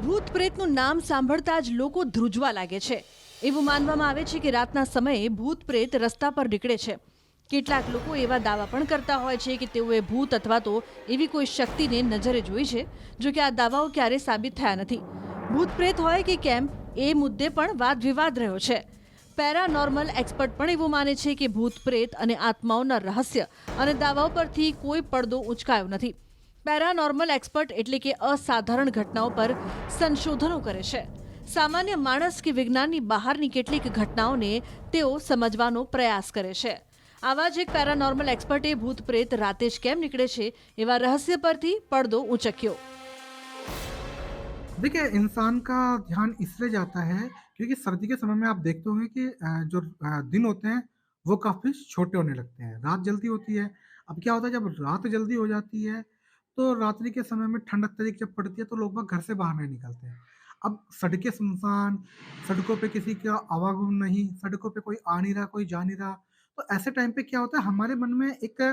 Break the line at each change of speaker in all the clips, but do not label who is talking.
ભૂત પ્રેતનું નામ સાંભળતા જ લોકો ધ્રુજવા લાગે છે. એવું માનવામાં આવે છે કે રાતના સમયે ભૂત પ્રેત રસ્તા પર નીકળે છે. કેટલાક લોકો એવા દાવા પણ કરતા હોય છે કે તેઓએ ભૂત અથવા તો એવી કોઈ શક્તિને નજરે જોઈ છે. જો કે આ દાવાઓ ક્યારે સાબિત થયા નથી. ભૂત પ્રેત હોય કે કેમ, એ મુદ્દે પણ વાદ વિવાદ રહ્યો છે. પેરાનોર્મલ એક્સપર્ટ પણ એવું માને છે કે ભૂત પ્રેત અને આત્માઓના રહસ્ય અને દાવાઓ પરથી કોઈ પડદો ઉંચકાયો નથી. પેરાનોર્મલ એક્સપર્ટ એટલે કે અસાધારણ ઘટનાઓ પર સંશોધનો કરે છે. સામાન્ય માણસ કે વિજ્ઞાનની બહારની કેટલીક ઘટનાઓને તેઓ સમજવાનો પ્રયાસ કરે છે. આવા જ એક પેરાનોર્મલ એક્સપર્ટે ભૂત પ્રેત રાતે જ કેમ નીકળે છે એવા રહસ્ય પરથી પડદો ઉંચક્યો.
देखिए, इंसान का ध्यान इसलिए जाता है क्योंकि सर्दी के समय में आप देखते होंगे कि जो दिन होते हैं वो काफ़ी छोटे होने लगते हैं, रात जल्दी होती है। अब क्या होता है जब रात जल्दी हो जाती है, तो रात्रि के समय में ठंड अत्यधिक जब पड़ती है तो लोग बाग घर से बाहर नहीं निकलते हैं। अब सड़कें सुनसान, सड़कों पे किसी का आवागमन नहीं, सड़कों पे कोई आ नहीं रहा, कोई जा नहीं रहा। तो ऐसे टाइम पे क्या होता है हमारे मन में एक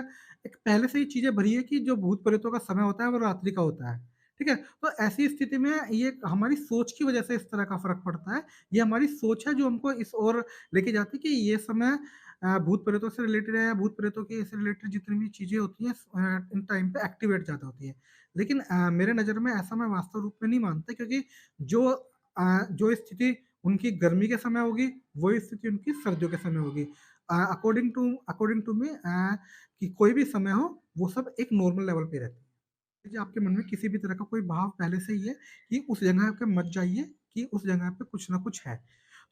एक पहले से ही चीज़ें भरी है कि जो भूत-प्रेतों का समय होता है वो रात्रि का होता है। ठीक है? तो ऐसी स्थिति में ये हमारी सोच की वजह से इस तरह का फ़र्क पड़ता है। ये हमारी सोच है जो हमको इस ओर लेके जाती है कि ये समय भूत-प्रेतों से रिलेटेड है, भूत-प्रेतों के से रिलेटेड जितनी भी चीज़ें होती हैं इन टाइम पे एक्टिवेट ज़्यादा होती हैं। लेकिन मेरे नज़र में ऐसा मैं वास्तव रूप में नहीं मानता क्योंकि जो जो स्थिति उनकी गर्मी के समय होगी, वही स्थिति उनकी सर्दियों के समय होगी। अकॉर्डिंग टू मी कि कोई भी समय हो, वो सब एक नॉर्मल लेवल पे रहती है। लीजिए आपके मन में किसी भी तरह का कोई भाव पहले से ही है कि उस जगह पे मत जाइए कि उस जगह पे कुछ ना कुछ है।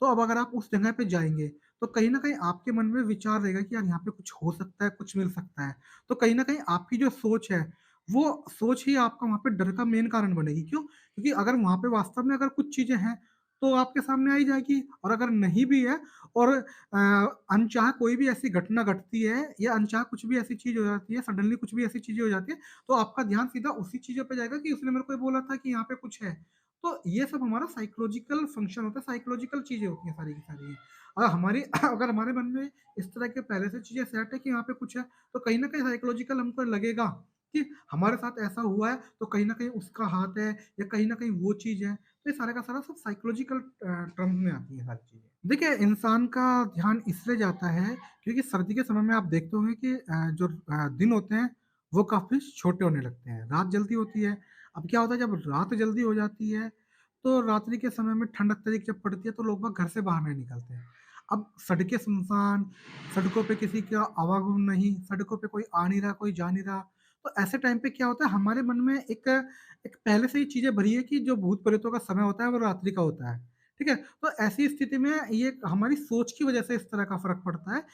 तो अब अगर आप उस जगह पे जाएँगे, तो कहीं न कहीं आपके मन में विचार रहेगा कि यार यहाँ पे कुछ हो सकता है, कुछ मिल सकता है। तो कहीं न कहीं आपकी जो सोच है, वो सोच ही आपका वहाँ पे डर का मेन कारण बनेगी। क्यों? क्योंकि अगर वहाँ पे वास्तव में अगर कुछ चीज़ें हैं, तो आपके सामने आ ही जाएगी और अगर नहीं भी है और अनचाहा कोई भी ऐसी घटना घटती है या अनचाहा कुछ भी ऐसी चीज़ हो जाती है, सडनली कुछ भी ऐसी चीज़ें हो जाती है, तो आपका ध्यान सीधा उसी चीज़ों पे जाएगा कि उसने मेरे को ये बोला था कि यहाँ पे कुछ है। तो ये सब हमारा साइकोलॉजिकल फंक्शन होता है, साइकोलॉजिकल चीज़ें होती हैं सारी की सारी। अगर हमारी अगर हमारे मन में इस तरह के पहले से चीज़ें सेट है कि यहाँ पे कुछ है, तो कहीं न कहीं साइकोलॉजिकल हमको लगेगा कि हमारे साथ ऐसा हुआ है, तो कहीं न कहीं उसका हाथ है या कहीं न कहीं वो चीज़ है। तो ये सारा का सारा सब साइकोलॉजिकल टर्म्स में आती हैं सारी चीज़ें। देखिए, इंसान का ध्यान इसलिए जाता है क्योंकि सर्दी के समय में आप देखते होंगे कि जो दिन होते हैं वो काफ़ी छोटे होने लगते हैं, रात जल्दी होती है। अब क्या होता है जब रात जल्दी हो जाती है, तो रात्रि के समय में ठंड अत्यधिक जब पड़ती है तो लोग बाग घर से बाहर नहीं निकलते हैं। अब सड़कें सुनसान, सड़कों पे किसी का आवागमन नहीं, सड़कों पे कोई आ नहीं रहा, कोई जा नहीं रहा। तो ऐसे टाइम पे क्या होता है हमारे मन में एक एक पहले से ही चीज़ें भरी है कि जो भूत-प्रेतों का समय होता है वो रात्रि का होता है। ठीक है? तो ऐसी स्थिति में ये हमारी सोच की वजह से इस तरह का फ़र्क पड़ता है।